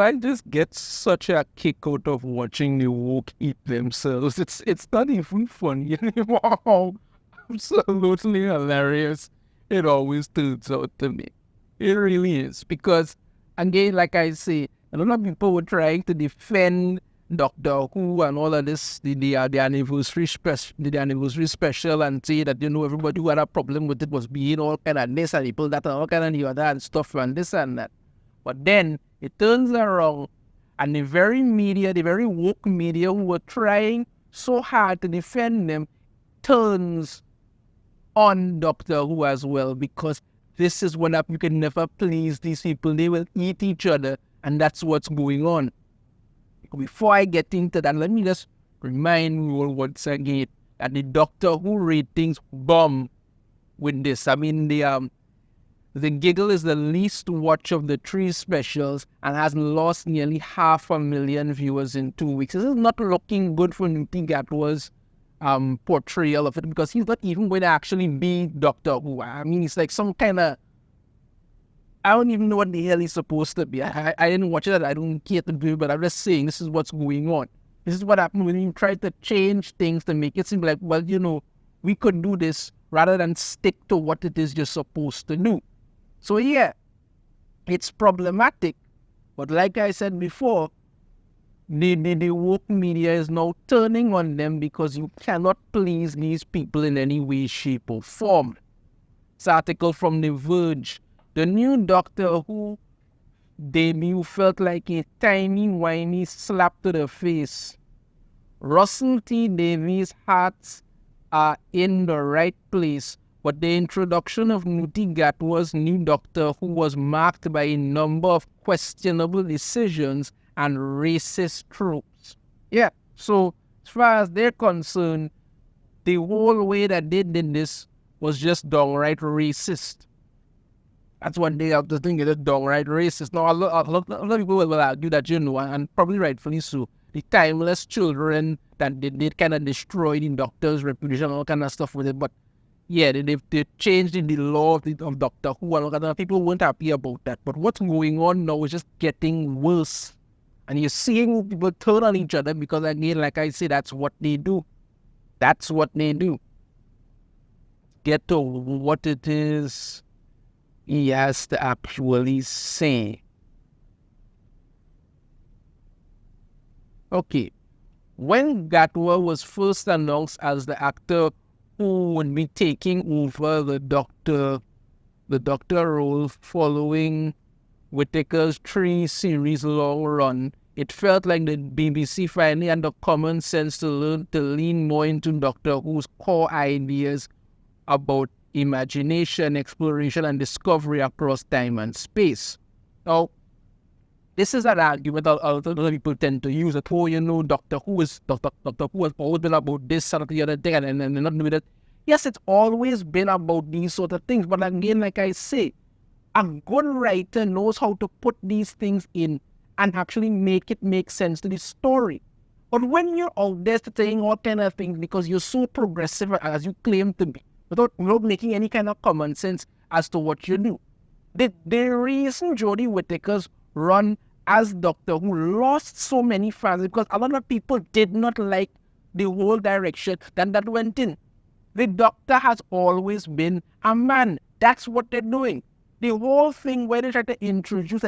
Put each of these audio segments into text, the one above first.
I just get such a kick out of watching the woke eat themselves. It's not even funny anymore. Absolutely hilarious. It always turns out to me. It really is. Because, again, like I say, a lot of people were trying to defend Doctor Who and all of this, the anniversary special, and say that, everybody who had a problem with it was being all kind of this and people that and all kind of the other and stuff and this and that. But then it turns around and the very media, the very woke media who were trying so hard to defend them turns on Doctor Who as well, because this is what you can never please these people. They will eat each other, and that's what's going on. Before I get into that, let me just remind you all once again that the Doctor Who ratings bomb with this. I mean, the Giggle is the least watch of the 3 specials and has lost nearly 500,000 viewers in 2 weeks. This is not looking good for Ncuti Gatwa's portrayal of it, because he's not even going to actually be Doctor Who. I mean, it's like some kind of, I don't even know what the hell he's supposed to be. I didn't watch it. I don't care to do it, but I'm just saying this is what's going on. This is what happened when you try to change things to make it seem like, well, we could do this rather than stick to what it is you're supposed to do. So yeah, it's problematic. But like I said before, the woke media is now turning on them because you cannot please these people in any way, shape, or form. This article from The Verge. The new Doctor Who debut felt like a tiny, whiny slap to the face. Russell T. Davies' hearts are in the right place, but the introduction of Ncuti Gatwa's new Doctor Who was marked by a number of questionable decisions and racist tropes. Yeah, so as far as they're concerned, the whole way that they did this was just downright racist. That's what they have to think, is downright racist. Now, a lot of people will argue that, and probably rightfully so, the timeless children that they kind of destroyed the Doctor's reputation and all kind of stuff with it. But yeah, they changed the law of Doctor Who and all kind of people weren't happy about that. But what's going on now is just getting worse. And you're seeing people turn on each other because, again, like I say, that's what they do. That's what they do. Get to what it is he has to actually say. Okay. When Gatwa was first announced as the actor who would be taking over the Doctor role following Whittaker's 3-series long run, it felt like the BBC finally had the common sense to lean more into Doctor Who's core ideas about imagination, exploration, and discovery across time and space. Now, this is an argument that other people tend to use. That, Doctor Who has always been about this and the other thing, and they're not doing it. Yes, it's always been about these sort of things, but again, like I say, a good writer knows how to put these things in and actually make it make sense to the story. But when you're out there saying all kind of things because you're so progressive as you claim to be, without making any kind of common sense as to what you do. The reason Jodie Whittaker's run as Doctor Who lost so many fans because a lot of people did not like the whole direction that went in. The Doctor has always been a man. That's what they're doing. The whole thing where they try to introduce,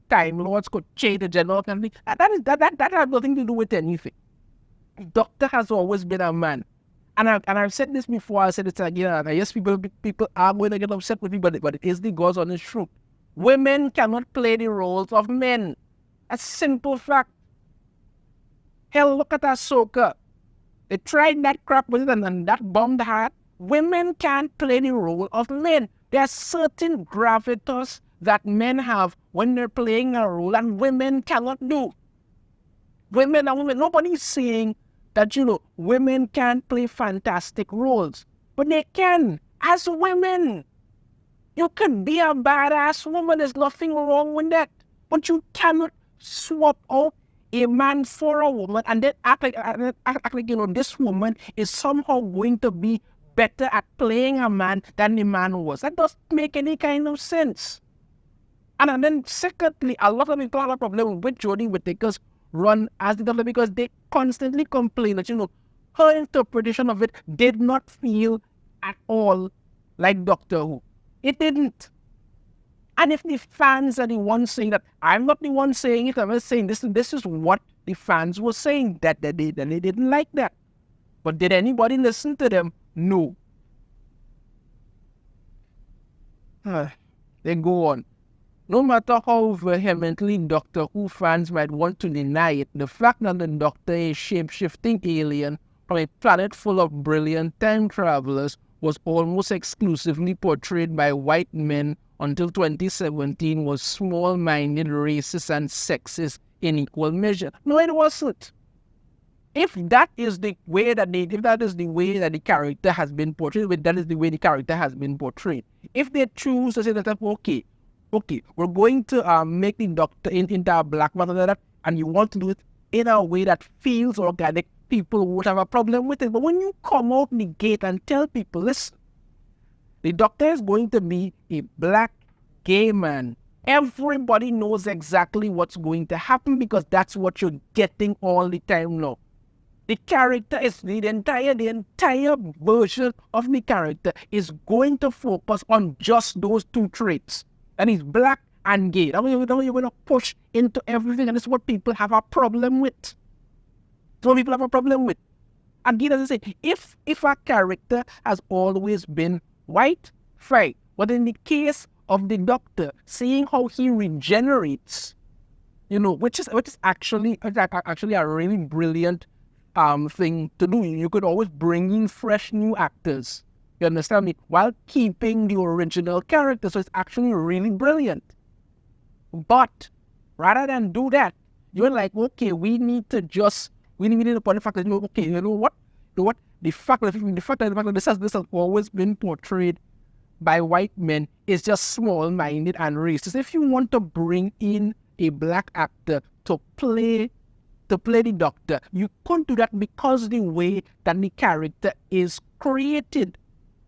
Time Lords could change the general kind of thing, that has nothing to do with anything. The Doctor has always been a man. And I've said this before, I said it again, and yes, people are going to get upset with me, but it is the God's honest truth. Women cannot play the roles of men. A simple fact. Hell, look at Ahsoka. They tried that crap with it and that bombed hard. Women can't play the role of men. There are certain gravitas that men have when they're playing a role and women cannot do. Women are women. Nobody's saying that, women can't play fantastic roles. But they can, as women. You can be a badass woman. There's nothing wrong with that. But you cannot swap out a man for a woman and then act like this woman is somehow going to be better at playing a man than the man was. That doesn't make any kind of sense. And then secondly, a lot of people have a problem with Jodie Whittaker's run as the doctor because they constantly complain that, her interpretation of it did not feel at all like Doctor Who. It didn't. And if the fans are the ones saying that, I'm not the one saying it, I'm just saying this is what the fans were saying, that they didn't like that. But did anybody listen to them? No. They go on. No matter how vehemently Doctor Who fans might want to deny it, the fact that the Doctor is a shape-shifting alien from a planet full of brilliant time travelers was almost exclusively portrayed by white men until 2017 was small-minded, racist, and sexist in equal measure. No, it wasn't. If that is the way that the character has been portrayed, that is the way the character has been portrayed. If they choose to say that, okay, we're going to make the Doctor into a black man, and you want to do it in a way that feels organic, people won't have a problem with it. But when you come out the gate and tell people, listen, the Doctor is going to be a black gay man, everybody knows exactly what's going to happen because that's what you're getting all the time now. The character is the entire version of the character is going to focus on just those two traits. And he's black and gay. Now you're going to push into everything, and it's what people have a problem with. It's what people have a problem with. Again, as I say, if a character has always been white, fine. But in the case of the Doctor, seeing how he regenerates, which is actually a really brilliant thing to do. You could always bring in fresh new actors. You understand me? While keeping the original character. So it's actually really brilliant. But rather than do that, you're like, okay, we need to point the fact that, okay, you know what? The fact that this has always been portrayed by white men is just small-minded and racist. If you want to bring in a black actor to play the Doctor, you couldn't do that because the way that the character is created,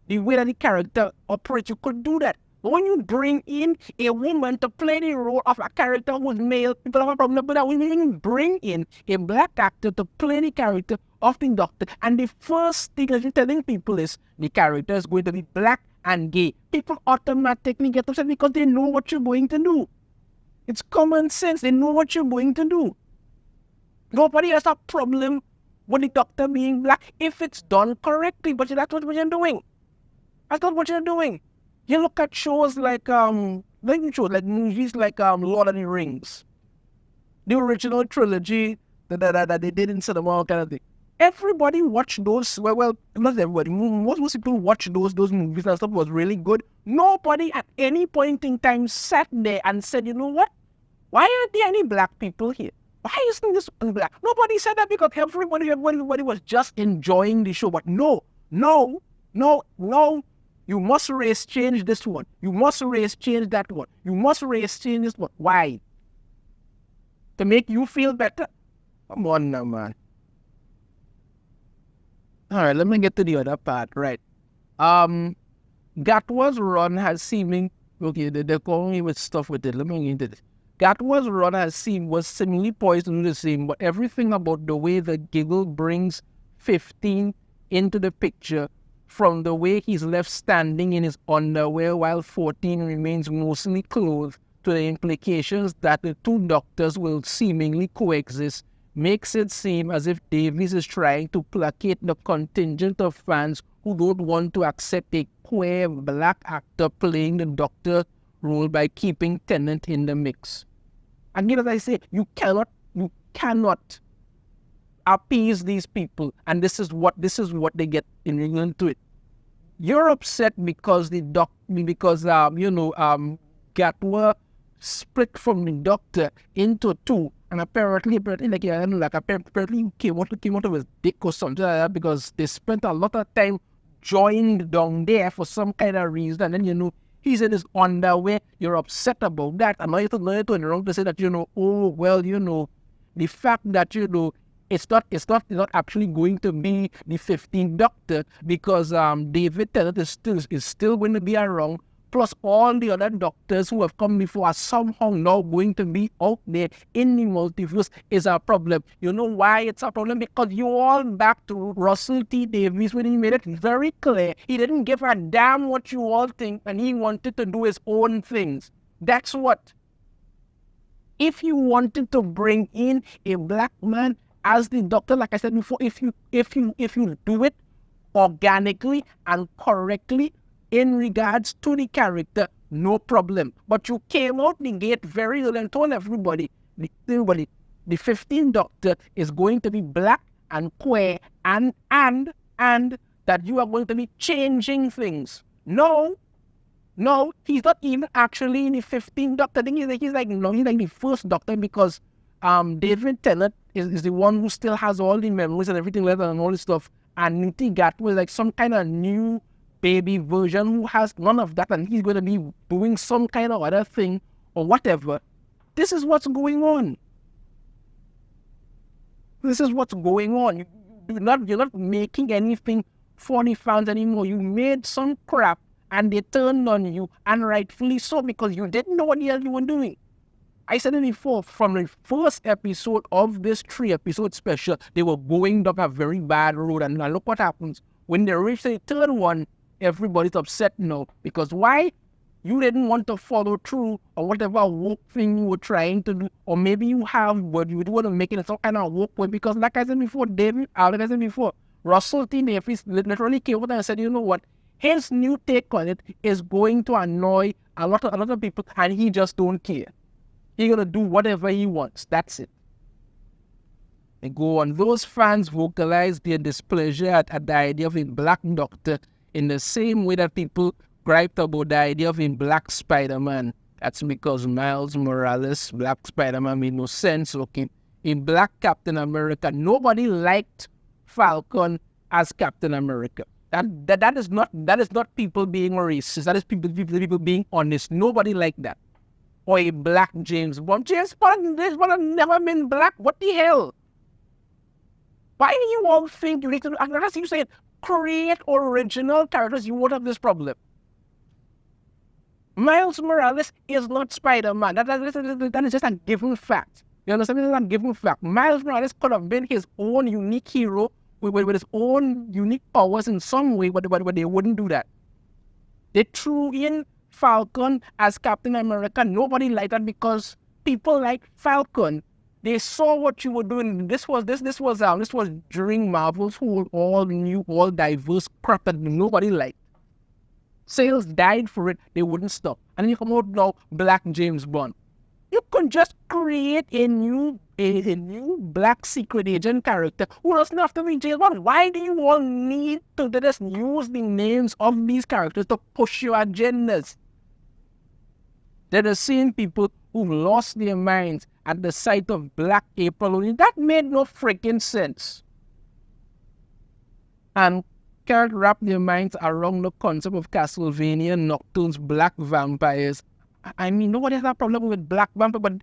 the way that the character operates, you could do that. But when you bring in a woman to play the role of a character who's male, people have a problem with that. When you bring in a black actor to play the character of the Doctor, and the first thing that you're telling people is the character is going to be black and gay, people automatically get upset because they know what you're going to do. It's common sense. They know what you're going to do. Nobody has a problem with the Doctor being black if it's done correctly, but that's what you're doing. That's not what you're doing. You look at shows like movies like Lord of the Rings, the original trilogy that they did in cinema, kind of thing. Everybody watched those. Well, not everybody. Most people watched those movies and stuff was really good. Nobody at any point in time sat there and said, you know what? Why aren't there any black people here? Why isn't this black? Nobody said that because everybody was just enjoying the show. But no. You must race change this one. You must race change that one. You must race change this one. Why? To make you feel better? Come on now, man. All right, let me get to the other part. Right. Gatwa's run has seeming... Okay, they're calling me with stuff with it. Let me get into this. Gatwa's run was seemingly poised to do the same, but everything about the way the giggle brings 15 into the picture, from the way he's left standing in his underwear while 14 remains mostly clothed, to the implications that the two Doctors will seemingly coexist, makes it seem as if Davies is trying to placate the contingent of fans who don't want to accept a queer black actor playing the Doctor role by keeping Tennant in the mix. Again, as I say, you cannot appease these people, and this is what they get in England to it. You're upset because Gatwa split from the Doctor into two, and apparently he came out of his dick or something like that because they spent a lot of time joined down there for some kind of reason, and then he's in his underwear. You're upset about that, and now you're wrong to say that the fact that it's not actually going to be the 15th Doctor because David Tennant is still going to be around plus all the other doctors who have come before are somehow now going to be out there in the multiverse is a problem. You know why it's a problem? Because you all back to Russell T. Davies when he made it very clear. He didn't give a damn what you all think, and he wanted to do his own things. That's what. If you wanted to bring in a black man as the doctor, like I said before, if you do it organically and correctly in regards to the character, no problem. But you came out the gate very early and told everybody, the 15th Doctor is going to be black and queer and that you are going to be changing things. No, he's not even actually in the 15th Doctor. I think he's like the first Doctor because David Tennant is the one who still has all the memories and everything like that and all this stuff. And Ncuti Gatwa is like some kind of new baby version who has none of that, and he's going to be doing some kind of other thing or whatever. This is what's going on. You're not making anything for the fans anymore. You made some crap and they turned on you, and rightfully so, because you didn't know what the hell you were doing. I said it before, from the first episode of this 3-episode special, they were going down a very bad road, and now look what happens. When they reach the third one, everybody's upset now. Because why? You didn't want to follow through on whatever woke thing you were trying to do. Or maybe you have, but you want to make it some kind of woke way. Because like I said before, Russell T. Davies literally came out and said, you know what? His new take on it is going to annoy a lot of people, and he just don't care. He's going to do whatever he wants. That's it. And go on. Those fans vocalize their displeasure at the idea of a black doctor in the same way that people griped about the idea of a black Spider-Man. That's because Miles Morales, black Spider-Man, made no sense. Okay, in black Captain America, nobody liked Falcon as Captain America. That is not people being racist. That is people being honest. Nobody liked that. Or a black James Bond. James Bond has never been black. What the hell? Why do you all think you need to, as you said, create original characters? You won't have this problem. Miles Morales is not Spider-Man. That is just a given fact. You understand? It's a given fact. Miles Morales could have been his own unique hero with his own unique powers in some way, but they wouldn't do that. They threw in Falcon as Captain America. Nobody liked that because people like Falcon. They saw what you were doing. This was during Marvel's whole all new, all diverse crap that nobody liked. Sales died for it. They wouldn't stop. And then you come out now, Black James Bond. You could just create a new black secret agent character who doesn't have to be James Bond. Why do you all need to just use the names of these characters to push your agendas? They're the same people who lost their minds at the sight of Black April O'Neil. That made no freaking sense. And can't wrap their minds around the concept of Castlevania, Nocturne's black vampires. I mean, nobody has a problem with black vampire, but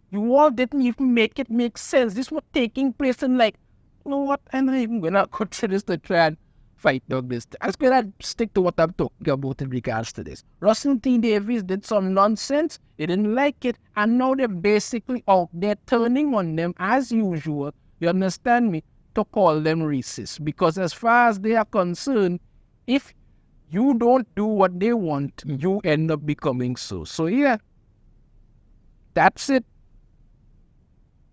you all didn't even make it make sense. This was taking place in you know what? I'm not even going to go through this to try and fight dog this. I'm just going to stick to what I'm talking about in regards to this. Russell T. Davies did some nonsense. They didn't like it. And now they're basically out there turning on them as usual. You understand me? To call them racist. Because as far as they are concerned, if you don't do what they want, you end up becoming so. So yeah, that's it.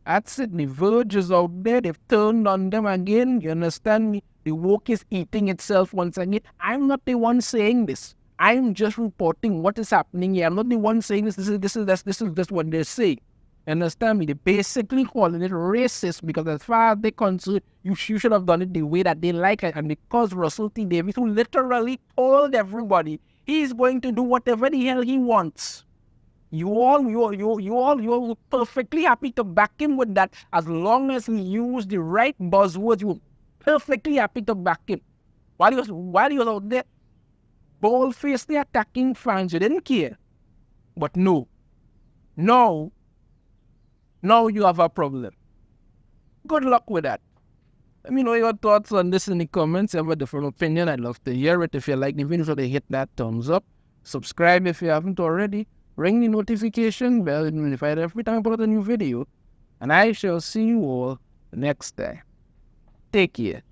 That's it. The Verge is out there. They've turned on them again. You understand me? The woke is eating itself once again. I'm not the one saying this. I'm just reporting what is happening here. I'm not the one saying this. This is what they're saying. Understand me? They're basically calling it racist because as far as they're concerned, you should have done it the way that they like it. And because Russell T. Davies, who literally told everybody he's going to do whatever the hell he wants. You're perfectly happy to back him with that as long as he used the right buzzwords. You were perfectly happy to back him. While he was out there bold-facedly attacking fans, you didn't care. But no. Now you have a problem. Good luck with that. Let me know your thoughts on this in the comments. If you have a different opinion, I'd love to hear it. If you like the video, so hit that thumbs up. Subscribe if you haven't already. Ring the notification bell and be notified every time I put out a new video. And I shall see you all next time. Take care.